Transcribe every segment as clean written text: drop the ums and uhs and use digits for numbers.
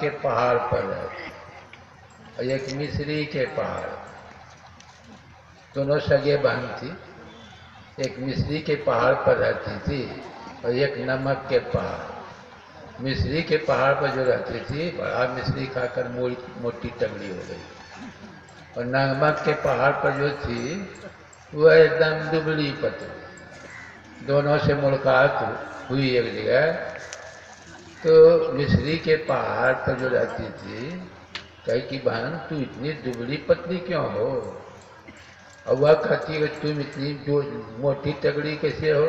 के पहाड़ पर रहती और एक मिस्री के पहाड़, दोनों सगे बहन थी। एक मिस्री के पहाड़ पर रहती थी और एक नमक के पहाड़। मिस्री के पहाड़ पर जो रहती थी, बड़ा मिस्री खाकर मोटी तगड़ी हो गई, और नमक के पहाड़ पर जो थी वह एकदम दुबली पतली। दोनों से मुलाकात हुई एक जगह, तो मिस्री के पहाड़ पर जो रहती थी कही कि बहन तू इतनी दुबली पतली क्यों हो? और वह कहती है तुम इतनी जो मोटी तगड़ी कैसे हो?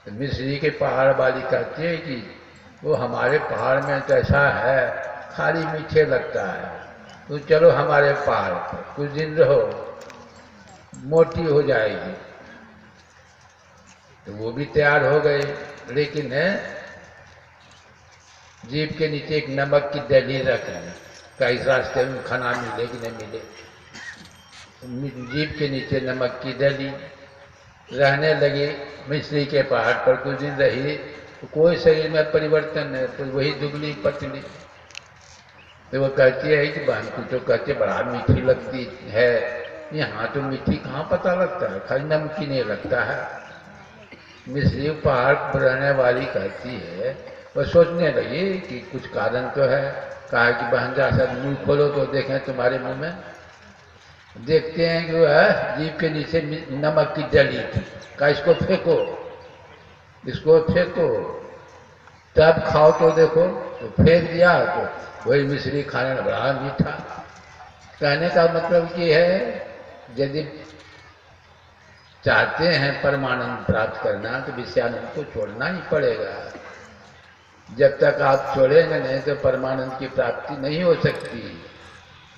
तो मिस्री के पहाड़ वाली कहती है कि वो हमारे पहाड़ में तो ऐसा है, खाली मीठे लगता है, तो चलो हमारे पहाड़ पर कुछ दिन रहो, मोटी हो जाएगी। तो वो भी तैयार हो गए, लेकिन जीप के नीचे एक नमक की दहलीज रख ली, कहीं रास्ते में खाना मिले कि नहीं मिले। जीप के नीचे नमक की दहलीज रहने लगी। मिस्री के पहाड़ पर कुछ दिन रही तो कोई शरीर में परिवर्तन नहीं, तो वही दुबली पतली। तो वो कहती है कि बहन तू तो कहते बड़ा मीठी लगती है, यहाँ तो मीठी कहाँ पता लगता है, खाली नमकीन नहीं लगता है। मिस्री पहाड़ पर रहने वाली कहती है, वह सोचने लगी कि कुछ कारण तो है। कहा कि बहन जा सर मुँह खोलो तो देखें तुम्हारे मुंह में। देखते हैं कि वह जीभ के नीचे नमक की जली थी। कहा इसको फेंको, इसको फेंको, तब खाओ तो देखो। तो फेंक दिया तो वही मिश्री खाने में बड़ा मीठा। कहने का मतलब ये है, यदि चाहते हैं परमानंद प्राप्त करना तो विषयानंद को छोड़ना ही पड़ेगा। जब तक आप छोड़ेंगे नहीं तो परमानंद की प्राप्ति नहीं हो सकती।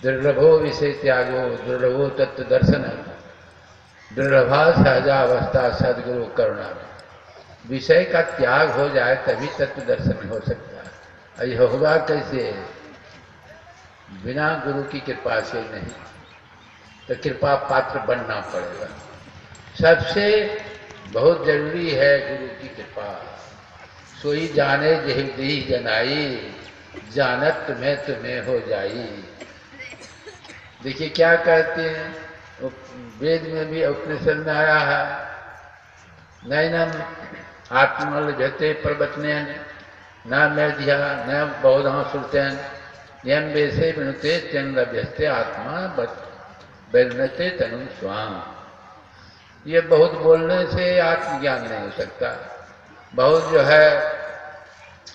दुर्लभो विषय त्यागो दुर्लभो तत्व दर्शन, दुर्लभा सहजावस्था सदगुरु करुणा। विषय का त्याग हो जाए तभी तत्व दर्शन हो सकता है। यह होगा कैसे? बिना गुरु की कृपा से नहीं, तो कृपा पात्र बनना पड़ेगा। सबसे बहुत जरूरी है गुरु की कृपा। सोई जाने जेहि देहि जनाई, जानत तुम्हें तुम्हें हो जाई। देखिए क्या कहते हैं, वेद में भी उपनिषद में आया है, नैनम आत्मा लभते प्रवचनेन न मेध्या न बौद्धा श्रुतेन यम वैसे विनुते त्यन लभ्यस्ते आत्मा वर्णते तनु स्वाम। ये बहुत बोलने से आत्मज्ञान नहीं हो सकता, बहुत जो है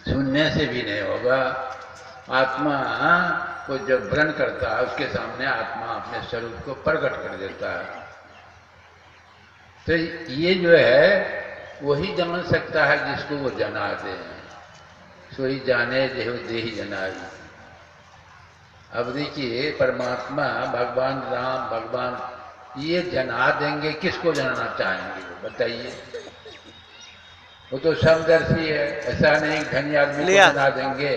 सुनने से भी नहीं होगा। आत्मा को जब व्रण करता है उसके सामने आत्मा अपने स्वरूप को प्रकट कर देता है। तो ये जो है वही जान सकता है जिसको वो जना दे। सोई जाने जेहो देहि जनाई। अब देखिए परमात्मा भगवान राम भगवान ये जना देंगे, किसको जानना चाहेंगे वो बताइए? वो तो समदर्शी है, ऐसा नहीं धनी आदमी को जना देंगे,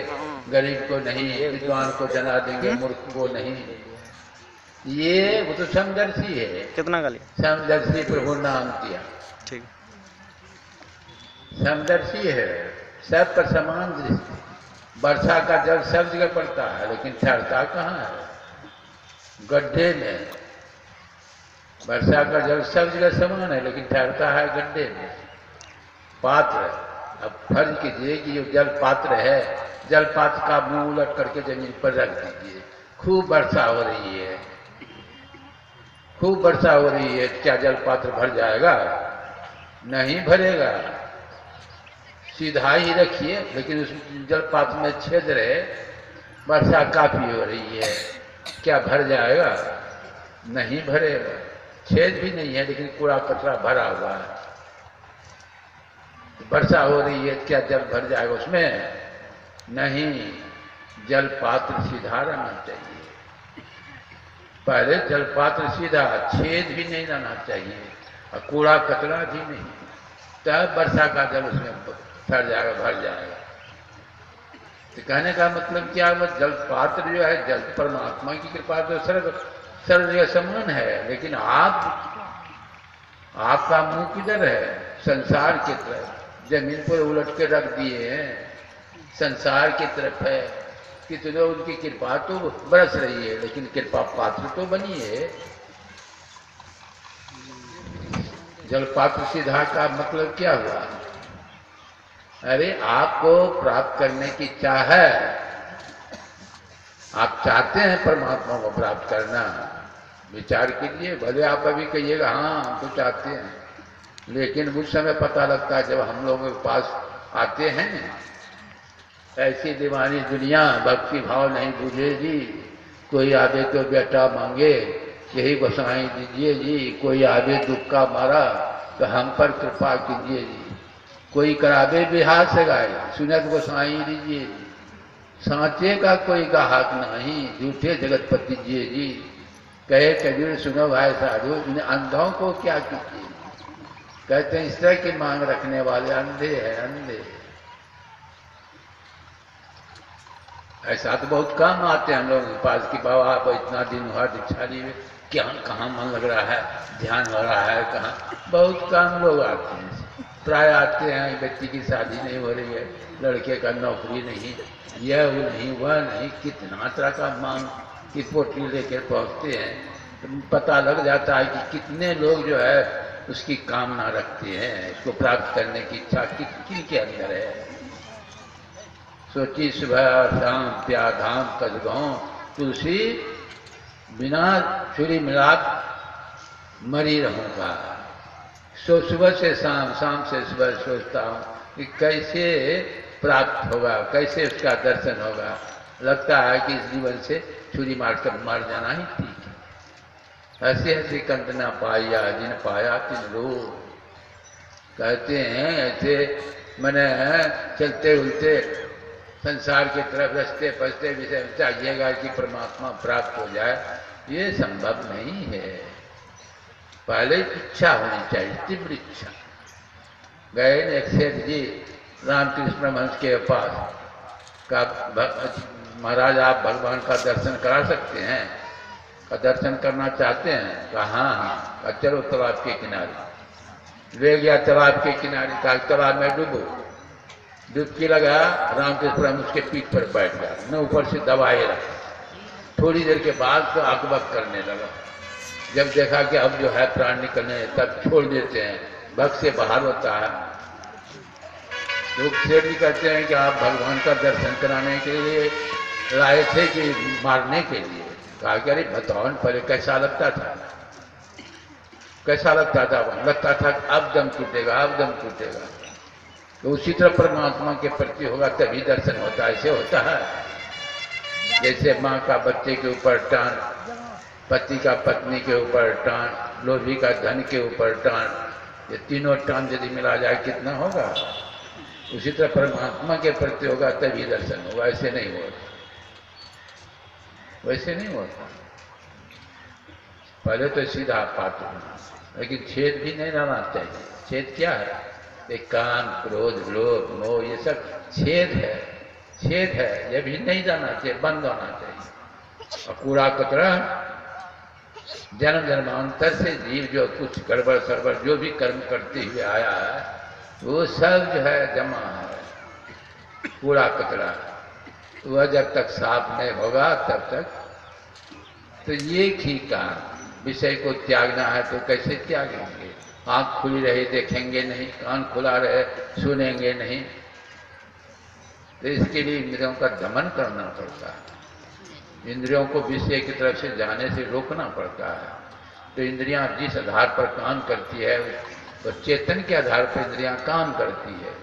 गरीब को नहीं, विद्वान को जना देंगे, मूर्ख को नहीं। ये वो तो समदर्शी है। कितना का लिया? समदर्शी प्रभु नाम किया, ठीक। समदर्शी है, सब पर समान दृष्टि। वर्षा का जल सब जगह पड़ता है लेकिन ठहरता कहाँ है? गड्ढे में। वर्षा का जल सब जगह समान है लेकिन ठहरता है गड्ढे में। पात्र, अब फर्ज कीजिए कि जो जल पात्र है, जल पात्र का मुंह उलट करके जमीन पर रख दीजिए, खूब वर्षा हो रही है, खूब वर्षा हो रही है, क्या जल पात्र भर जाएगा? नहीं भरेगा। सीधा ही रखिए लेकिन उस जल पात्र में छेद रहे, वर्षा काफी हो रही है, क्या भर जाएगा? नहीं भरेगा। छेद भी नहीं है लेकिन कूड़ा कचरा भरा हुआ है, वर्षा हो रही है, क्या जल भर जाएगा उसमें? नहीं। जल पात्र सीधा रहना चाहिए, पहले जल पात्र सीधा, छेद भी नहीं रहना चाहिए और कूड़ा कचरा भी नहीं, तब वर्षा का जल उसमें भर जाएगा, भर जाएगा। तो कहने का मतलब क्या? वो जल पात्र जो है, जल परमात्मा की कृपा तो सर्व जगह समान है, लेकिन आपका मुंह किधर है? संसार की तरफ, जमीन पर उलट के रख दिए हैं, संसार की तरफ है, कितने उनकी कृपा तो बरस रही है, लेकिन कृपा पात्र तो बनी है। जल पात्र सीधा का मतलब क्या हुआ? अरे आपको प्राप्त करने की इच्छा है, आप चाहते हैं परमात्मा को प्राप्त करना, विचार कीजिए। भले आप अभी कहिएगा हाँ हम तो चाहते हैं, लेकिन उस समय पता लगता है जब हम लोगों के पास आते हैं ऐसी दीवानी दुनिया, भक्ति भाव नहीं बूझे जी। कोई आवे तो बेटा मांगे, यही गोसाई दीजिए जी। कोई आवे दुख का मारा, तो हम पर कृपा कीजिए जी। कोई करावे बिहार से गाय, सुनत गोसाई दीजिए जी। सांचे का कोई गाहक नहीं, झूठे जगतपति जी। कहे कबीर सुनो भाई साधु, इन अंधों को क्या कीजिए। कहते हैं इस तरह की मांग रखने वाले अंधे हैं, अंधे। ऐसा तो बहुत कम आते हैं हम लोगों के पास कि बाबा आप इतना दिन हुआ दीक्षा लिए, क्या कहाँ मन लग रहा है, ध्यान हो रहा है कहाँ। बहुत कम लोग आते हैं, प्राय आते हैं बच्ची की शादी नहीं हो रही है, लड़के का नौकरी नहीं, यह वो नहीं वह नहीं, कितना तरह का मांग की पोटली लेकर पहुँचते हैं। तो पता लग जाता है कि कितने लोग जो है उसकी कामना रखते हैं, इसको प्राप्त करने की इच्छा किन के अंदर है। सोची सुबह शाम प्या धाम कसगांव, तुलसी बिना छुरी मिलाप मरी रहूँगा। सो सुबह से शाम, शाम से सुबह सोचता हूँ कि कैसे प्राप्त होगा, कैसे उसका दर्शन होगा। लगता है कि इस जीवन से छुरी मार कर मार जाना ही ठीक है। ऐसे ऐसे कंट ना पाया जिन पाया तिन लोग। कहते हैं ऐसे मैंने चलते उलते संसार की तरफ रस्ते पस्ते विषय चाहिएगा कि परमात्मा प्राप्त हो जाए, ये संभव नहीं है। पहले इच्छा होनी चाहिए, तीव्र इच्छा। गए एक सेठ जी रामकृष्ण परमहंस के पास, का महाराज आप भगवान का दर्शन करा सकते हैं? का दर्शन करना चाहते हैं? कहा हाँ। चलो तालाब के किनारे ले गया, तालाब के किनारे का तालाब में डूबो। डुबकी लगा, रामकृष्ण परमहंस उसके पीठ पर बैठ गया, न ऊपर से दबाए रखा। थोड़ी देर के बाद तो आकबक करने लगा। जब देखा कि अब जो है प्राण निकलने, तब छोड़ देते हैं, भक्त से बाहर होता है। लोग सेठ भी कहते हैं कि आप भगवान का दर्शन कराने के लिए लाए थे कि मारने के लिए? कहा कि अरे बताओ पहले कैसा लगता था, कैसा लगता था? लगता था अब दम टूटेगा, अब दम टूटेगा। तो उसी तरह परमात्मा के प्रति होगा तभी दर्शन होता है। ऐसे होता है जैसे माँ का बच्चे के ऊपर टान, पति का पत्नी के ऊपर टान, लोभी का धन के ऊपर टान, ये तीनों टान यदि मिला जाए कितना होगा? उसी तरह परमात्मा के प्रति होगा तभी दर्शन होगा। ऐसे नहीं होता, वैसे नहीं होता। पहले तो सीधा पात्र होना, लेकिन छेद भी नहीं रहना चाहिए। छेद क्या है? एक काम, क्रोध, लोभ, मोह, ये सब छेद है, छेद है। ये भी नहीं जाना चाहिए, बंद होना चाहिए। और कूड़ा कचरा जन्म जन्मांतर से जीव जो कुछ गड़बड़ सड़बड़ जो भी कर्म करते हुए आया है, वो सब जो है जमा है, कूड़ा कचरा। वह जब तक साफ नहीं होगा तब तक तो ये ही काम। विषय को त्यागना है तो कैसे त्यागेंगे? आँख खुली रहे देखेंगे नहीं, कान खुला रहे सुनेंगे नहीं। तो इसके लिए इंद्रियों का दमन करना पड़ता है, इंद्रियों को विषय की तरफ से जाने से रोकना पड़ता है। तो इंद्रियां जिस आधार पर काम करती है, तो चेतन के आधार पर इंद्रियां काम करती है।